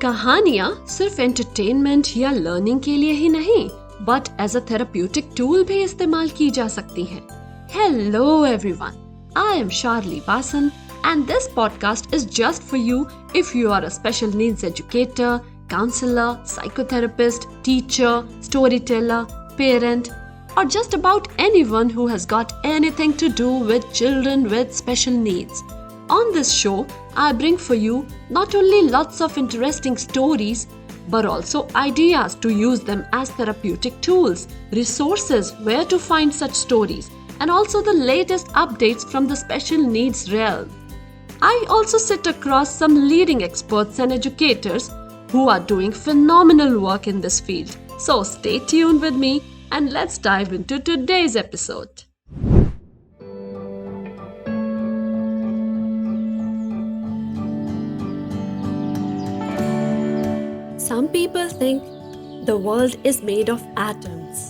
कहानियाँ सिर्फ एंटरटेनमेंट या लर्निंग के लिए ही नहीं, but as a therapeutic tool भी इस्तेमाल की जा सकती हैं। Hello everyone, I am Sharlie, Wason, and this podcast is just for you if you are a special needs educator, counselor, psychotherapist, teacher, storyteller, parent, or just about anyone who has got anything to do with children with special needs. On this show, I bring for you not only lots of interesting stories, but also ideas to use them as therapeutic tools, resources where to find such stories, and also the latest updates from the special needs realm. I also sit across some leading experts and educators who are doing phenomenal work in this field. So stay tuned with me and let's dive into today's episode. Some people think the world is made of atoms,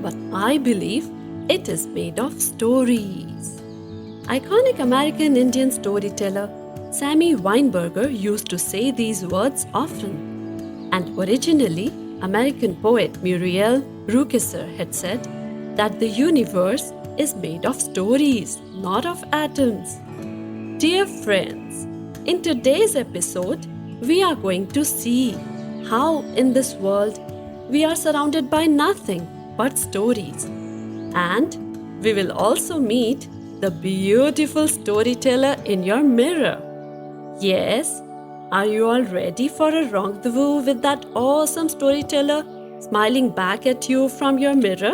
but I believe it is made of stories. Iconic American Indian storyteller Sammy Weinberger used to say these words often. And originally, American poet Muriel Rukeyser had said that the universe is made of stories, not of atoms. Dear friends, in today's episode, we are going to see how in this world we are surrounded by nothing but stories. And we will also meet the beautiful storyteller in your mirror. Yes, are you all ready for a rendezvous with that awesome storyteller smiling back at you from your mirror?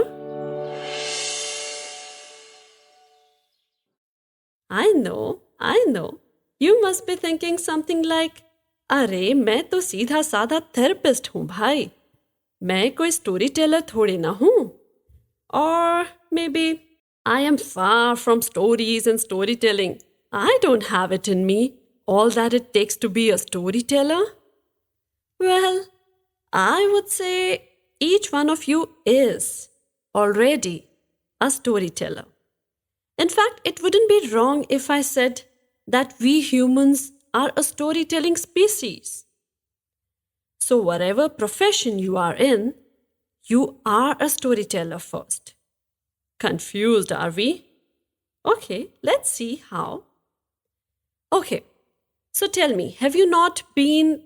I know. You must be thinking something like, अरे मैं तो सीधा साधा therapist हूँ भाई, मैं कोई story teller थोड़ी ना हूँ. Or maybe I am far from stories and storytelling. I don't have it in me, all that it takes to be a storyteller. Well, I would say each one of you is already a storyteller. In fact, it wouldn't be wrong if I said that we humans are a storytelling species. So whatever profession you are in, you are a storyteller first. Confused, are we? Okay, let's see how. Okay, so tell me, have you not been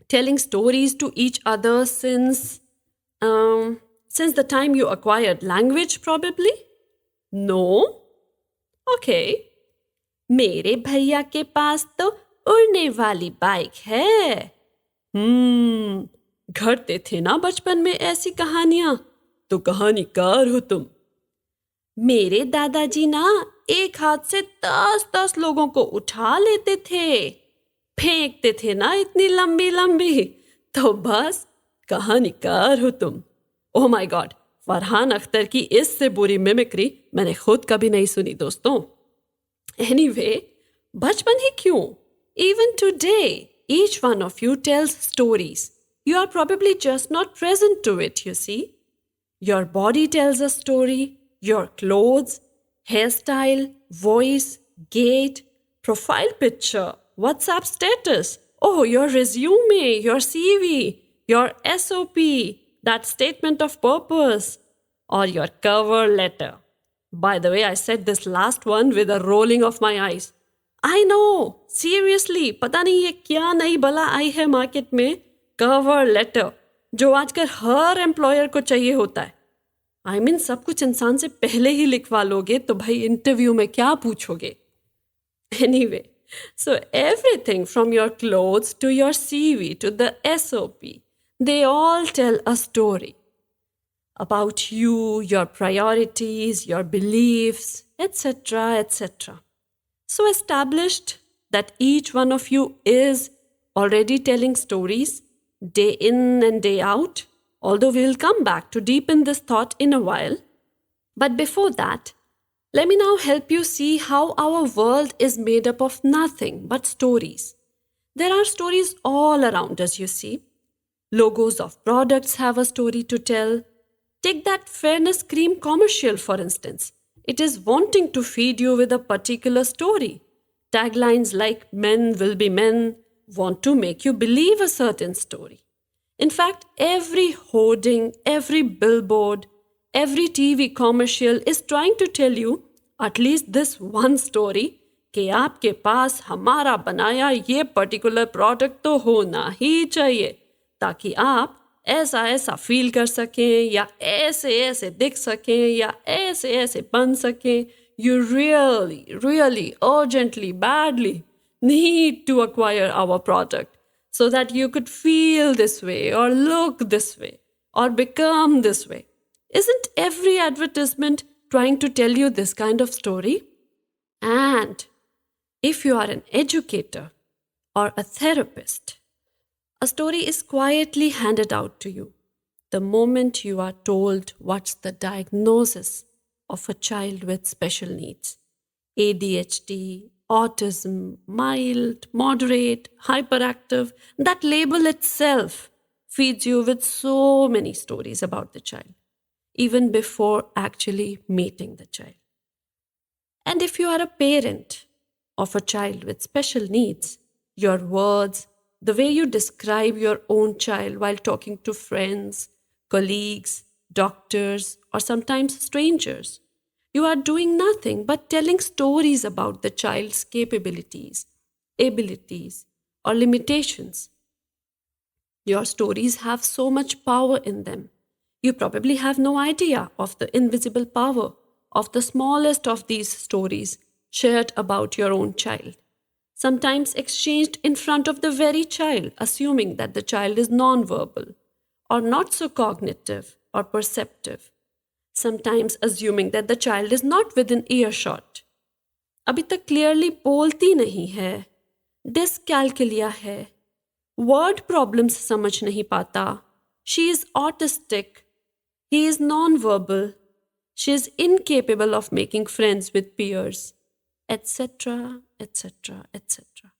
telling stories to each other since the time you acquired language, probably? No? Okay. मेरे भैया के पास तो उड़ने वाली bike है. घटते थे ना बचपन में ऐसी कहानियां, तो कहानीकार हो तुम. मेरे दादाजी ना एक हाथ से 10 लोगों को उठा लेते थे, फेंकते थे ना इतनी लंबी लंबी, तो बस कहानीकार हो तुम. Oh my God, Farhan Akhtar की इससे बुरी मिमिक्री मैंने खुद कभी नहीं सुनी दोस्तों. Anyway, बचपन ही क्यों? Even today, each one of you tells stories. You are probably just not present to it, you see. Your body tells a story, your clothes, hairstyle, voice, gait, profile picture, WhatsApp status, your resume, your CV, your SOP, that statement of purpose, or your cover letter. By the way, I said this last one with a rolling of my eyes. I know, seriously, पता नहीं ये क्या नई बला आई है market में, cover letter, जो आजकल हर एम्प्लॉयर को चाहिए होता है. I mean, सब कुछ इंसान से पहले ही लिखवा लोगे तो भाई इंटरव्यू में क्या पूछोगे? Anyway, so everything from your clothes to your CV to the SOP, they all tell a story. About you, your priorities, your beliefs, etc., etc. So established that each one of you is already telling stories day in and day out, although we will come back to deepen this thought in a while. But before that, let me now help you see how our world is made up of nothing but stories. There are stories all around us, you see. Logos of products have a story to tell. Take that fairness cream commercial, for instance. It is wanting to feed you with a particular story. Taglines like men will be men, want to make you believe a certain story. In fact, every hoarding, every billboard, every TV commercial is trying to tell you at least this one story कि आपके पास हमारा बनाया ये particular product तो होना ही चाहिए ताकि आप ऐसा ऐसा फील कर सकें या ऐसे ऐसे दिख सकें या ऐसे ऐसे बन सकें. You really urgently, badly need to acquire our product so that you could feel this way or look this way or become this way. Isn't every advertisement trying to tell you this kind of story? And if you are an educator or a therapist, a story is quietly handed out to you the moment you are told what's the diagnosis of a child with special needs. ADHD, autism, mild, moderate, hyperactive, that label itself feeds you with so many stories about the child, even before actually meeting the child. And if you are a parent of a child with special needs, your words, the way you describe your own child while talking to friends, colleagues, doctors, or sometimes strangers, you are doing nothing but telling stories about the child's capabilities, abilities, or limitations. Your stories have so much power in them. You probably have no idea of the invisible power of the smallest of these stories shared about your own child, sometimes exchanged in front of the very child, assuming that the child is nonverbal or not so cognitive or perceptive, sometimes assuming that the child is not within earshot. अभी तक clearly बोलती नहीं है, dyscalculia है, word problems समझ नहीं पाता, she is autistic, he is nonverbal, she is incapable of making friends with peers, etc., etc., etc.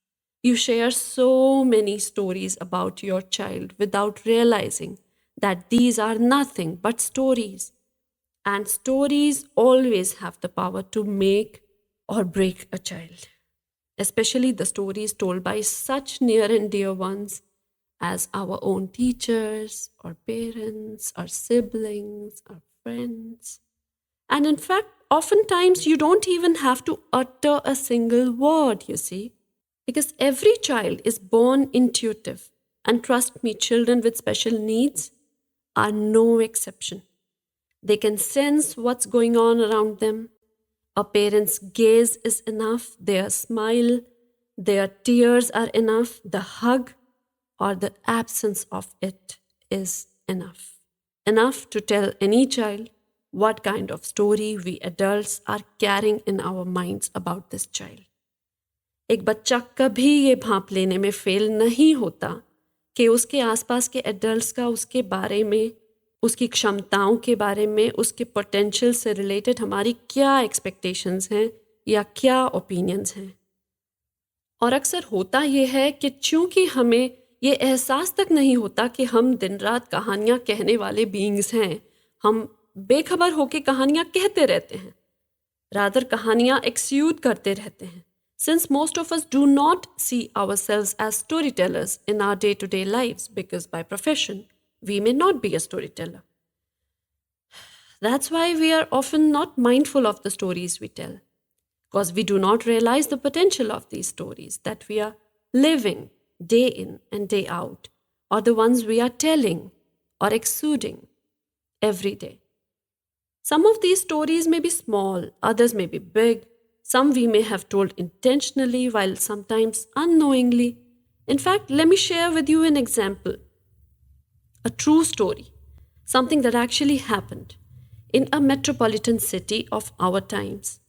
You share so many stories about your child without realizing that these are nothing but stories. And stories always have the power to make or break a child, especially the stories told by such near and dear ones as our own teachers, or parents, or siblings, or friends. And in fact, oftentimes you don't even have to utter a single word, you see, because every child is born intuitive. And trust me, children with special needs are no exception. They can sense what's going on around them. A parent's gaze is enough, their smile, their tears are enough, the hug or the absence of it is enough. Enough to tell any child what kind of story we adults are carrying in our minds about this child. एक बच्चा कभी ये भांप लेने में fail नहीं होता कि उसके आसपास के एडल्ट्स का उसके बारे में, उसकी क्षमताओं के बारे में, उसके पोटेंशियल से रिलेटेड हमारी क्या एक्सपेक्टेशंस हैं या क्या ओपिनियंस हैं. और अक्सर होता ये है कि चूंकि हमें ये एहसास तक नहीं होता कि हम दिन रात कहानियाँ कहने वाले बीइंग्स हैं, हम बेखबर होके कहानियाँ कहते रहते हैं, रादर कहानियाँ एक्सयूड करते रहते हैं. Since most of us do not see ourselves as storytellers in our day-to-day lives, because by profession, we may not be a storyteller. That's why we are often not mindful of the stories we tell, because we do not realize the potential of these stories that we are living day in and day out, or the ones we are telling or exuding every day. Some of these stories may be small, others may be big. Some we may have told intentionally, while sometimes unknowingly. In fact, let me share with you an example. A true story, something that actually happened in a metropolitan city of our times,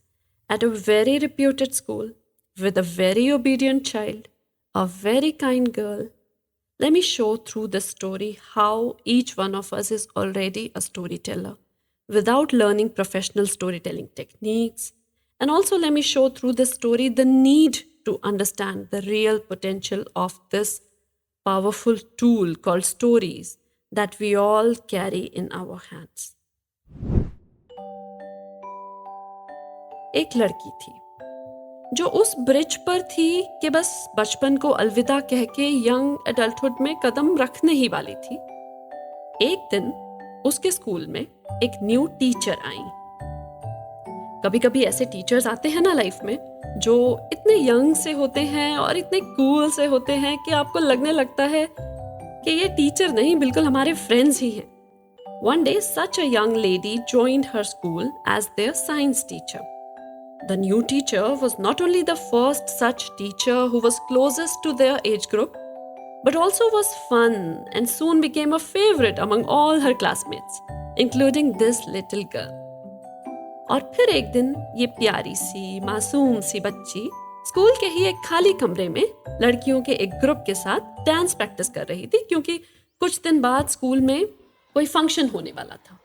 at a very reputed school, with a very obedient child, a very kind girl. Let me show through this story how each one of us is already a storyteller without learning professional storytelling techniques. And also let me show through this story the need to understand the real potential of this powerful tool called stories that we all carry in our hands. एक लड़की थी जो उस bridge पर थी कि बस बचपन को अलविदा कह के यंग एडल्टहुड में कदम रखने ही वाली थी। एक दिन उसके स्कूल में एक न्यू टीचर आई। कभी कभी ऐसे टीचर्स आते हैं ना लाइफ में, जो इतने यंग से होते हैं और इतने कूल से होते हैं कि आपको लगने लगता है कि ये टीचर नहीं, बिल्कुल हमारे फ्रेंड्स ही हैं। One day, such a young lady joined her school as their science teacher. The new teacher was not only the first such teacher who was closest to their age group, but also was fun and soon became a favorite among all her classmates, including this little girl. और फिर एक दिन ये प्यारी सी मासूम सी बच्ची school के ही एक खाली कमरे में लड़कियों के एक ग्रुप के साथ डांस प्रैक्टिस कर रही थी, क्योंकि कुछ दिन बाद स्कूल में कोई फंक्शन होने वाला था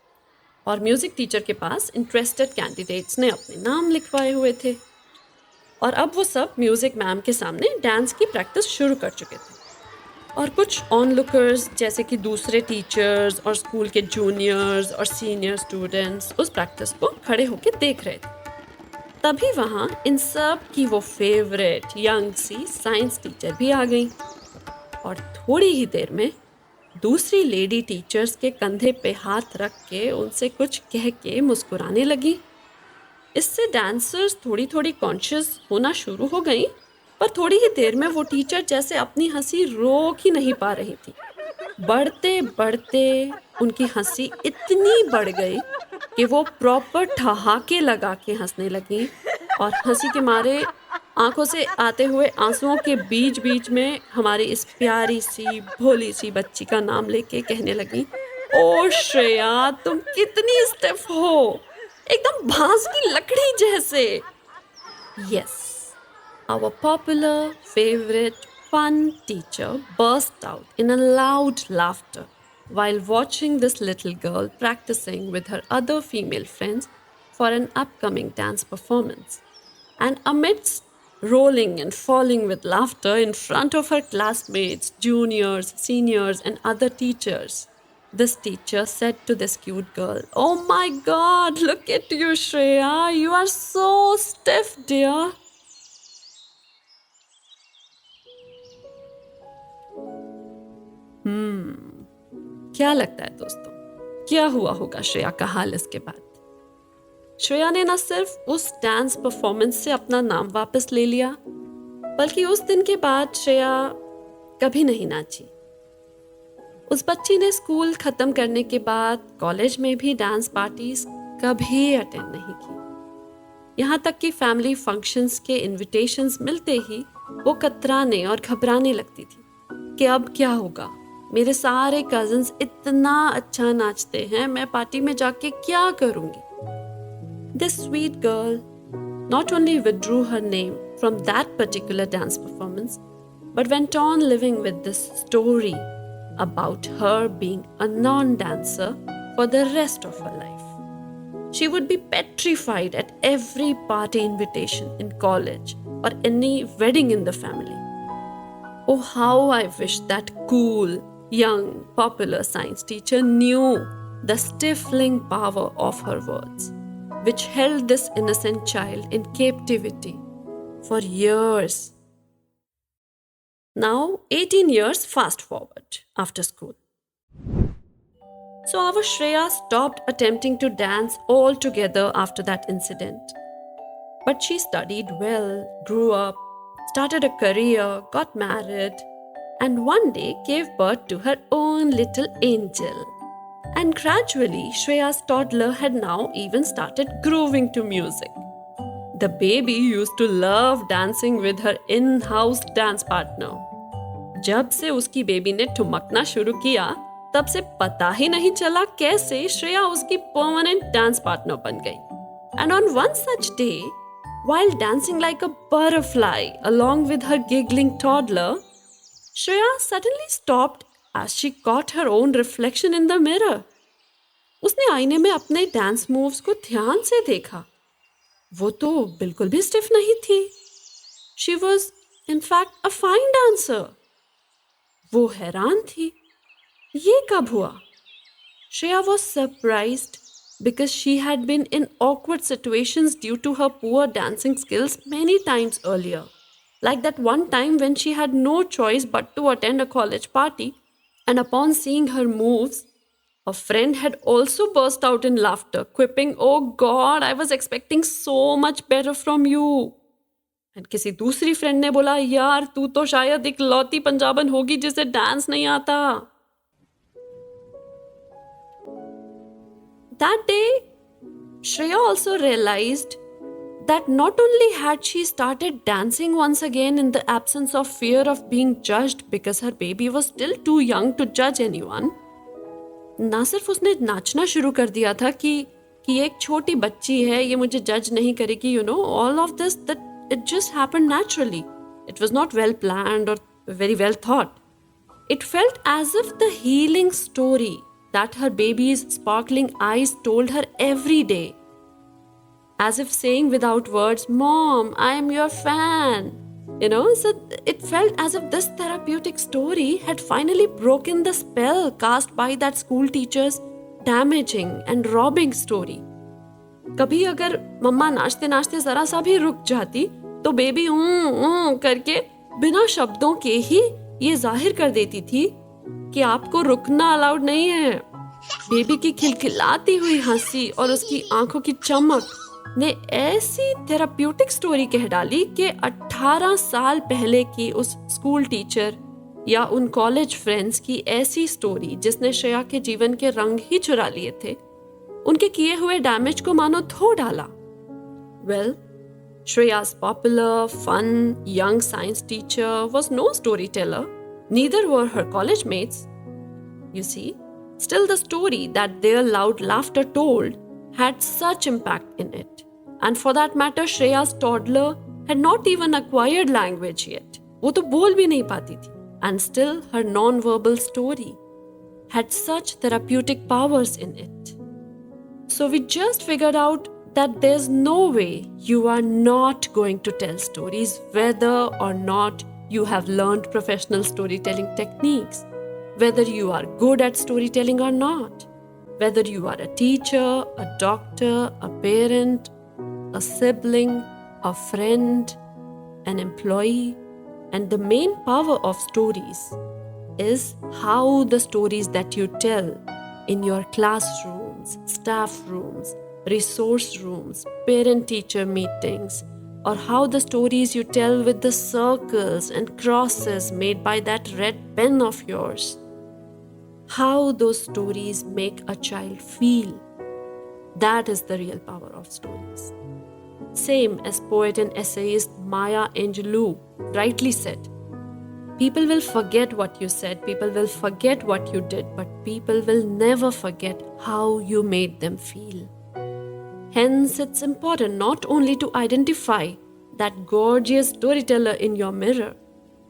और म्यूजिक टीचर के पास इंटरेस्टेड कैंडिडेट्स ने अपने नाम लिखवाए हुए थे। और अब वो सब म्यूजिक मैम के सामने डांस की प्रैक्टिस शुरू कर चुके थे और कुछ ऑनलुकर्स जैसे कि दूसरे टीचर्स और स्कूल के जूनियर्स और सीनियर स्टूडेंट्स उस प्रैक्टिस को खड़े होकर देख रहे थे। तभी वहाँ इन सब की वो फेवरेट यंग सी साइंस टीचर भी आ गई और थोड़ी ही देर में दूसरी लेडी टीचर्स के कंधे पे हाथ रख के उनसे कुछ कह के मुस्कुराने लगी। इससे डांसर्स थोड़ी थोड़ी कॉन्शियस होना शुरू हो गई, पर थोड़ी ही देर में वो टीचर जैसे अपनी हंसी रोक ही नहीं पा रही थी। बढ़ते बढ़ते उनकी हंसी इतनी बढ़ गई कि वो प्रॉपर ठहाके लगा के हंसने लगी और हंसी के मारे आंखों से आते हुए आंसुओं के बीच बीच में हमारी इस प्यारी सी भोली सी बच्ची का नाम लेके कहने लगी, ओ श्रेया तुम कितनी स्टिफ हो, एकदम बांस की लकड़ी जैसे। Yes, our popular favorite fun teacher burst out in a loud laughter while watching this little girl practicing with her other female friends for an upcoming dance performance. And amidst rolling and falling with laughter in front of her classmates, juniors, seniors, and other teachers, this teacher said to this cute girl, "Oh my God, look at you, Shreya. You are so stiff, dear." क्या लगता है दोस्तों, क्या हुआ होगा श्रेया का हाल इसके बाद? श्रेया ने न सिर्फ उस डांस परफॉर्मेंस से अपना नाम वापस ले लिया, बल्कि उस दिन के बाद श्रेया कभी नहीं नाची। उस बच्ची ने स्कूल खत्म करने के बाद कॉलेज में भी डांस पार्टीज कभी अटेंड नहीं की। यहाँ तक कि फैमिली फंक्शंस के इनविटेशंस मिलते ही वो कतराने और घबराने लगती थी कि अब क्या होगा, मेरे सारे कजिन्स इतना अच्छा नाचते हैं, मैं पार्टी में जाके क्या करूंगी। This sweet girl not only withdrew her name from that particular dance performance, but went on living with this story about her being a non-dancer for the rest of her life. She would be petrified at every party invitation in college or any wedding in the family. Oh, how I wish that cool, young, popular science teacher knew the stifling power of her words, which held this innocent child in captivity for years. Now, 18 years fast forward after school. So our Shreya stopped attempting to dance altogether after that incident. But she studied well, grew up, started a career, got married, and one day gave birth to her own little angel. And gradually, Shreya's toddler had now even started grooving to music. The baby used to love dancing with her in-house dance partner. जब से उसकी baby ने ठुमकना शुरू किया, तब से पता ही नहीं चला कैसे श्रेया उसकी परमानेंट डांस पार्टनर बन गई. And on one such day, while dancing like a butterfly along with her giggling toddler, Shreya suddenly stopped as she caught her own reflection in the mirror. उसने आईने में अपने डांस मूव्स को ध्यान से देखा. वो तो बिल्कुल भी स्टिफ नहीं थी. She was, in fact, a fine dancer. वो हैरान थी. ये कब हुआ? Shreya was surprised because she had been in awkward situations due to her poor dancing skills many times earlier. Like that one time when she had no choice but to attend a college party, and upon seeing her moves, a friend had also burst out in laughter, quipping, "Oh God, I was expecting so much better from you." And किसी दूसरी friend ने बोला, "यार तू तो शायद इकलौती पंजाबन होगी जिसे डांस नहीं आता." That day, Shreya also realized that not only had she started dancing once again in the absence of fear of being judged because her baby was still too young to judge anyone, ना सिर्फ उसने नाचना शुरू कर दिया था कि एक छोटी बच्ची है, ये मुझे जज नहीं करेगी, all of this, that it just happened naturally. It was not well planned or very well thought. It felt as if the healing story that her baby's sparkling eyes told her every day, as if saying without words, "Mom, I am your fan." So it felt as if this therapeutic story had finally broken the spell cast by that school teacher's damaging and robbing story. कभी अगर मम्मा नाचते नाचते जरा सा भी रुक जाती तो बेबी करके बिना शब्दों के ही ये जाहिर कर देती थी कि आपको रुकना अलाउड नहीं है. बेबी की खिलखिलाती हुई हंसी और उसकी आंखों की चमक ने ऐसी थेराप्यूटिक स्टोरी कह डाली कि 18 साल पहले की उस स्कूल टीचर या उन कॉलेज फ्रेंड्स की ऐसी स्टोरी जिसने श्रेया के जीवन के रंग ही चुरा लिए थे, उनके किए हुए डैमेज को मानो धो डाला. Well, Shreya's popular, fun, young science teacher was no storyteller. Neither were her college mates. You see, still the story that their loud laughter told had such impact in it. And for that matter, Shreya's toddler had not even acquired language yet. वो तो बोल भी नहीं पाती थी. And still her non-verbal story had such therapeutic powers in it. So we just figured out that there's no way you are not going to tell stories whether or not you have learned professional storytelling techniques, whether you are good at storytelling or not, whether you are a teacher, a doctor, a parent, a sibling, a friend, an employee. And the main power of stories is how the stories that you tell in your classrooms, staff rooms, resource rooms, parent-teacher meetings, or how the stories you tell with the circles and crosses made by that red pen of yours, how those stories make a child feel. That is the real power of stories. Same as poet and essayist Maya Angelou rightly said, people will forget what you said, people will forget what you did, but people will never forget how you made them feel. Hence, it's important not only to identify that gorgeous storyteller in your mirror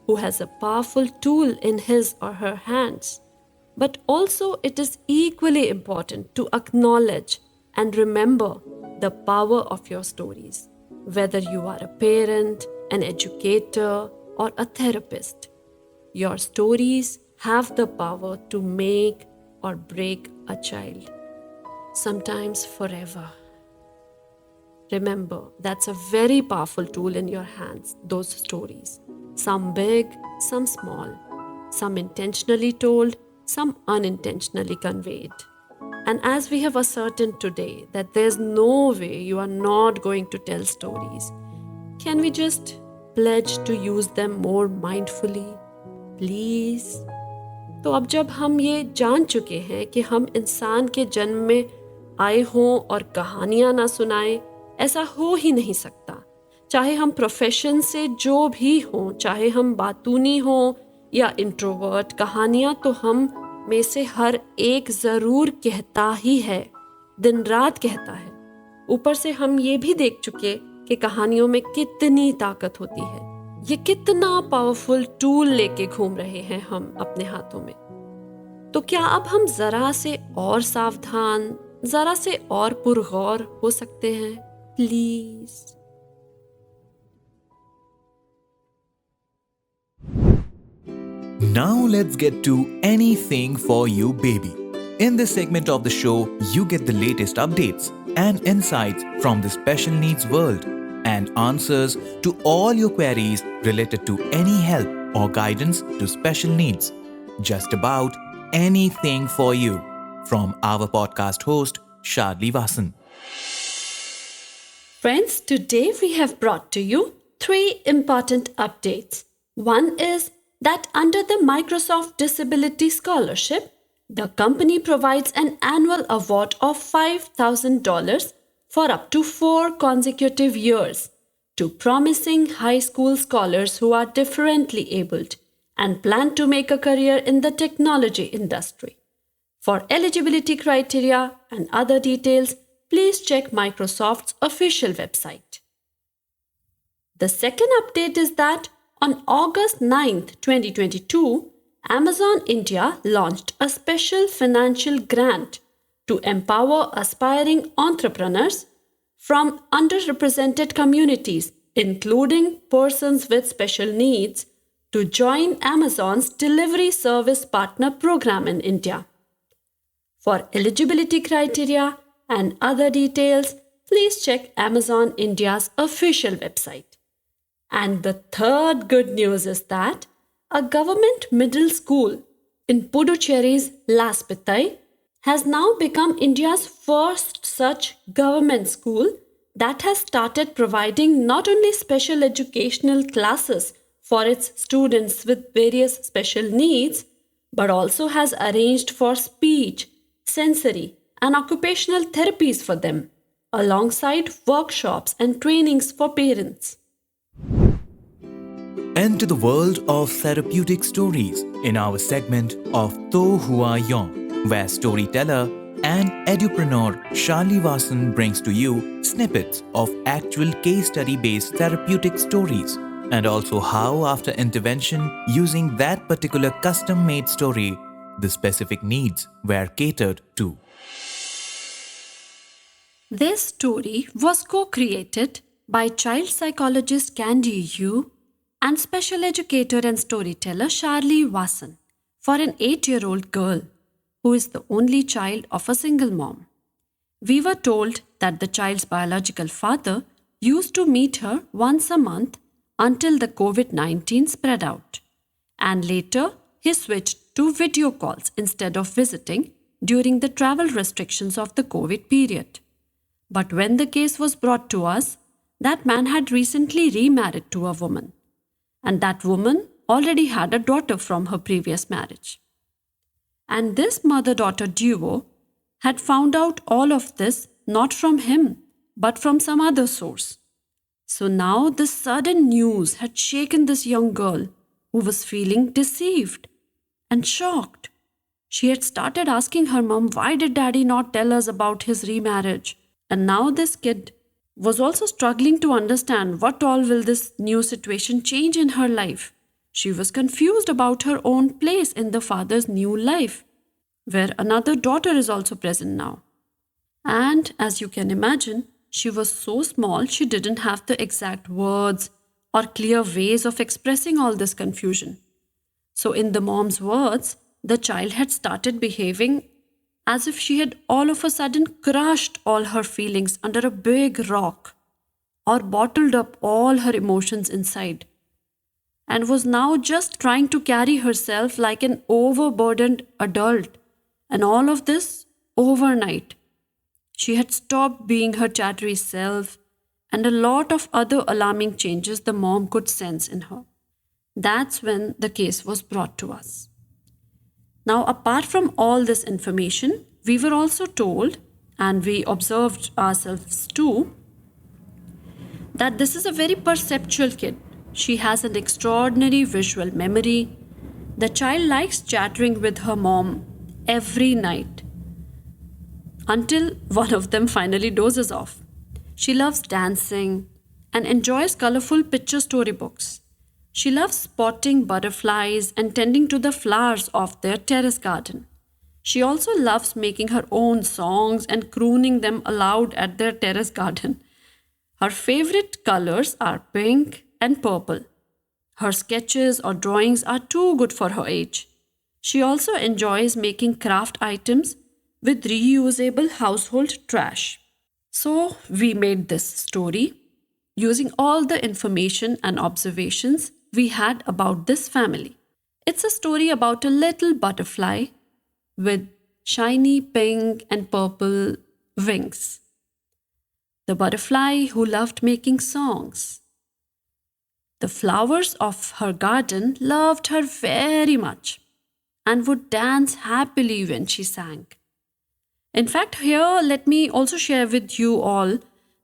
who has a powerful tool in his or her hands, but also it is equally important to acknowledge and remember the power of your stories, whether you are a parent, an educator, or a therapist. Your stories have the power to make or break a child, sometimes forever. Remember, that's a very powerful tool in your hands, those stories. Some big, some small, some intentionally told, some unintentionally conveyed. And as we have ascertained today that there's no way you are not going to tell stories, can we just pledge to use them more mindfully, please? तो अब जब हम ये जान चुके हैं कि हम इंसान के जन्म में आए हों और कहानियाँ ना सुनाएं, ऐसा हो ही नहीं सकता. चाहे हम प्रोफेशन से जो भी हों, चाहे हम बातूनी हों या इंट्रोवर्ट, कहानियाँ तो हम में से हर एक ज़रूर कहता ही है, दिन रात कहता है. ऊपर से हम ये भी देख चुके कि कहानियों में कितनी ताकत होती है. ये कितना पावरफुल टूल लेके घूम रहे हैं हम अपने हाथों में. तो क्या अब हम ज़रा से और सावधान, ज़रा से और पुरगौर हो सकते हैं, please? Now let's get to anything for you, baby. In this segment of the show, you get the latest updates and insights from the special needs world and answers to all your queries related to any help or guidance to special needs. Just about anything for you. From our podcast host, Sharlie Wason. Friends, today we have brought to you 3 important updates. One is that under the Microsoft Disability Scholarship, the company provides an annual award of $5,000 for up to 4 consecutive years to promising high school scholars who are differently abled and plan to make a career in the technology industry. For eligibility criteria and other details, please check Microsoft's official website. The second update is that on August 9th, 2022, Amazon India launched a special financial grant to empower aspiring entrepreneurs from underrepresented communities, including persons with special needs, to join Amazon's Delivery Service Partner Program in India. For eligibility criteria and other details, please check Amazon India's official website. And the third good news is that a government middle school in Puducherry's Laspitai has now become India's first such government school that has started providing not only special educational classes for its students with various special needs, but also has arranged for speech, sensory, and occupational therapies for them, alongside workshops and trainings for parents. Enter the world of therapeutic stories in our segment of To Hua Yong, where storyteller and edupreneur Sharlie Wason brings to you snippets of actual case study-based therapeutic stories, and also how after intervention using that particular custom-made story, the specific needs were catered to. This story was co-created by child psychologist Candy Yu and special educator and storyteller Sharlie Wason for an 8-year-old girl who is the only child of a single mom. We were told that the child's biological father used to meet her once a month until the COVID-19 spread out, and later he switched to video calls instead of visiting during the travel restrictions of the COVID period. But when the case was brought to us, that man had recently remarried to a woman, and that woman already had a daughter from her previous marriage. And this mother-daughter duo had found out all of this not from him, but from some other source. So now this sudden news had shaken this young girl who was feeling deceived and shocked. She had started asking her mom, why did daddy not tell us about his remarriage? And now this kid was also struggling to understand what all will this new situation change in her life. She was confused about her own place in the father's new life, where another daughter is also present now. And as you can imagine, she was so small she didn't have the exact words or clear ways of expressing all this confusion. So in the mom's words, the child had started behaving as if she had all of a sudden crushed all her feelings under a big rock or bottled up all her emotions inside, and was now just trying to carry herself like an overburdened adult. And all of this overnight. She had stopped being her chattery self, and a lot of other alarming changes the mom could sense in her. That's when the case was brought to us. Now, apart from all this information, we were also told, and we observed ourselves too, that this is a very perceptual kid. She has an extraordinary visual memory. The child likes chattering with her mom every night until one of them finally dozes off. She loves dancing and enjoys colorful picture storybooks. She loves spotting butterflies and tending to the flowers of their terrace garden. She also loves making her own songs and crooning them aloud at their terrace garden. Her favorite colors are pink and purple. Her sketches or drawings are too good for her age. She also enjoys making craft items with reusable household trash. So we made this story using all the information and observations we had about this family. It's a story about a little butterfly with shiny pink and purple wings. The butterfly who loved making songs. The flowers of her garden loved her very much and would dance happily when she sang. In fact, here let me also share with you all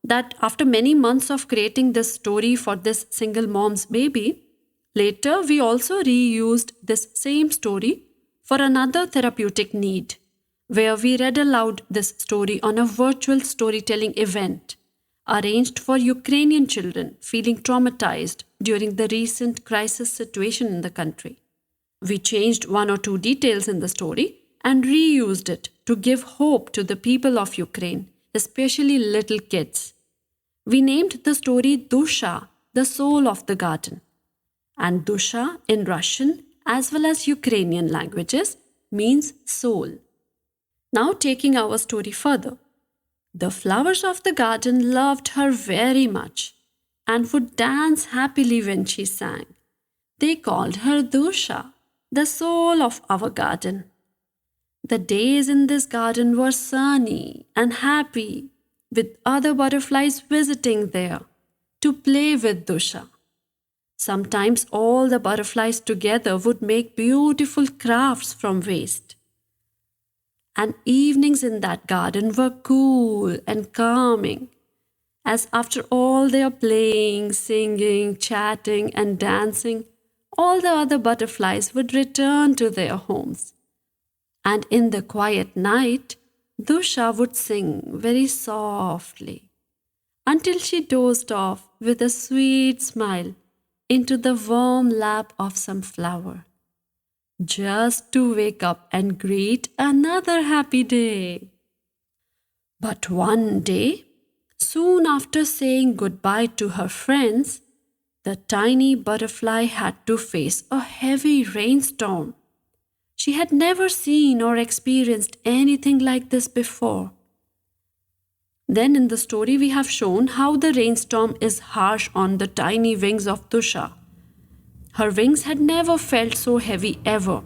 that after many months of creating this story for this single mom's baby, later we also reused this same story for another therapeutic need, where we read aloud this story on a virtual storytelling event arranged for Ukrainian children feeling traumatized during the recent crisis situation in the country. We changed one or two details in the story and reused it to give hope to the people of Ukraine, especially little kids. We named the story Dusha, the soul of the garden. And Dusha in Russian as well as Ukrainian languages means soul. Now taking our story further. The flowers of the garden loved her very much and would dance happily when she sang. They called her Dusha, the soul of our garden. The days in this garden were sunny and happy, with other butterflies visiting there to play with Dusha. Sometimes all the butterflies together would make beautiful crafts from waste. And evenings in that garden were cool and calming, as after all their playing, singing, chatting, and dancing, all the other butterflies would return to their homes. And in the quiet night, Dusha would sing very softly until she dozed off with a sweet smile into the warm lap of some flower, just to wake up and greet another happy day. But one day, soon after saying goodbye to her friends, the tiny butterfly had to face a heavy rainstorm. She had never seen or experienced anything like this before. Then in the story we have shown how the rainstorm is harsh on the tiny wings of Dusha. Her wings had never felt so heavy ever.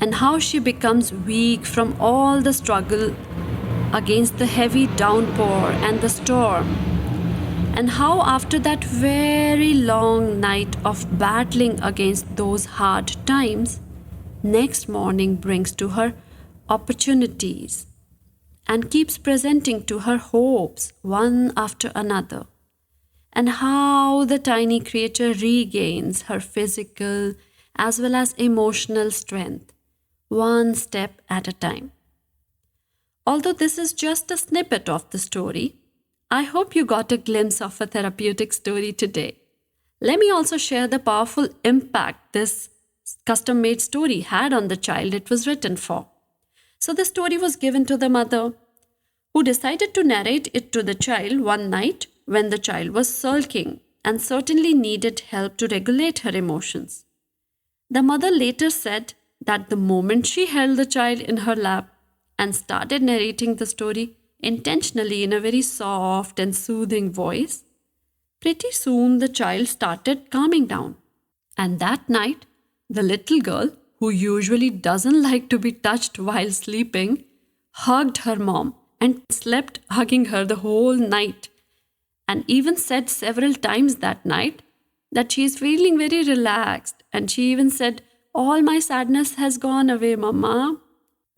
And how she becomes weak from all the struggle against the heavy downpour and the storm. And how after that very long night of battling against those hard times, next morning brings to her opportunities and keeps presenting to her hopes one after another. And how the tiny creature regains her physical as well as emotional strength, one step at a time. Although this is just a snippet of the story, I hope you got a glimpse of a therapeutic story today. Let me also share the powerful impact this custom-made story had on the child it was written for. So the story was given to the mother, who decided to narrate it to the child one night when the child was sulking and certainly needed help to regulate her emotions. The mother later said that the moment she held the child in her lap and started narrating the story intentionally in a very soft and soothing voice, pretty soon the child started calming down. And that night, the little girl, who usually doesn't like to be touched while sleeping, hugged her mom and slept hugging her the whole night, and even said several times that night that she is feeling very relaxed, and she even said, "All my sadness has gone away, Mama."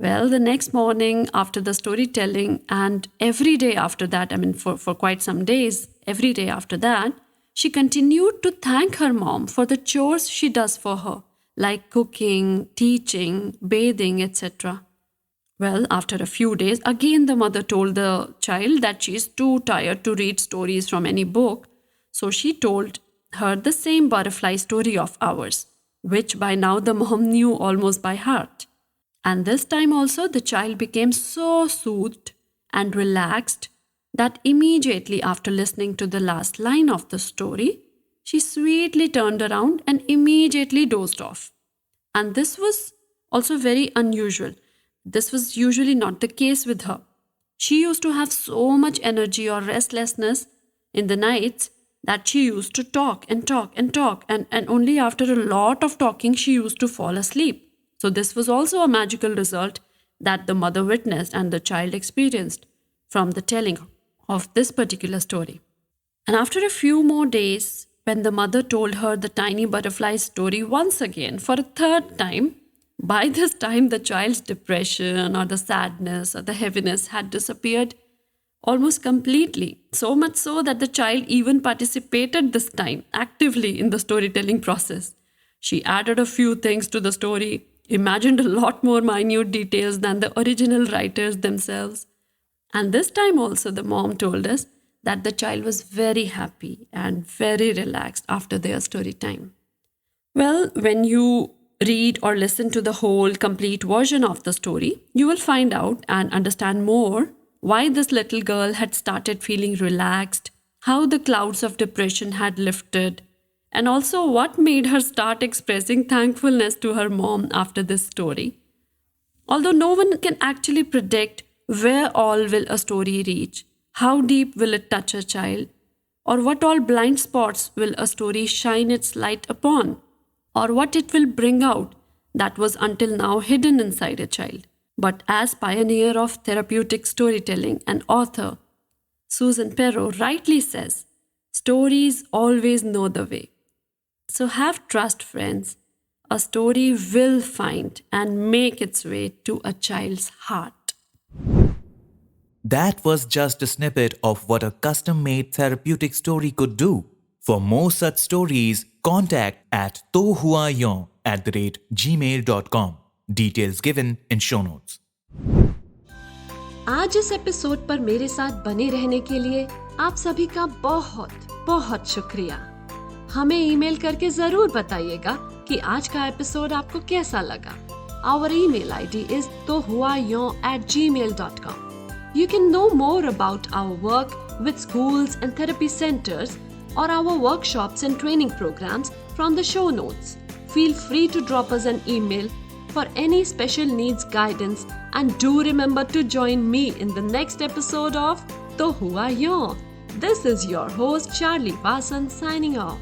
Well, the next morning after the storytelling and every day after that, for quite some days, every day after that, she continued to thank her mom for the chores she does for her, like cooking, teaching, bathing, etc. Well, after a few days, again the mother told the child that she is too tired to read stories from any book. So she told her the same butterfly story of ours, which by now the mom knew almost by heart. And this time also the child became so soothed and relaxed that immediately after listening to the last line of the story, she sweetly turned around and immediately dozed off. And this was also very unusual. this was usually not the case with her. She used to have so much energy or restlessness in the nights that she used to talk and talk and talk, and only after a lot of talking she used to fall asleep. So this was also a magical result that the mother witnessed and the child experienced from the telling of this particular story. And after a few more days, when the mother told her the tiny butterfly story once again for a third time, by this time the child's depression or the sadness or the heaviness had disappeared almost completely. So much so that the child even participated this time actively in the storytelling process. She added a few things to the story, imagined a lot more minute details than the original writers themselves. And this time also the mom told us that the child was very happy and very relaxed after their story time. Well, when you read or listen to the whole complete version of the story, you will find out and understand more why this little girl had started feeling relaxed, how the clouds of depression had lifted, and also what made her start expressing thankfulness to her mom after this story. Although no one can actually predict where all will a story reach, how deep will it touch a child, or what all blind spots will a story shine its light upon, or what it will bring out that was until now hidden inside a child. But as pioneer of therapeutic storytelling and author, Susan Perrow rightly says, stories always know the way. So have trust, friends. A story will find and make its way to a child's heart. That was just a snippet of what a custom-made therapeutic story could do. For more such stories, contact at tohuayon@gmail.com. Details given in show notes. आज इस episode पर मेरे साथ बने रहने के लिए आप सभी का बहुत बहुत शुक्रिया। हमें ईमेल करके जरूर बताइएगा कि आज का एपिसोड आपको कैसा लगा। Our email ID is tohuayon@gmail.com. You can know more about our work with schools and therapy centers or our workshops and training programs from the show notes. Feel free to drop us an email for any special needs guidance, and do remember to join me in the next episode of To Hua Yon. This is your host Sharlie Wason signing off.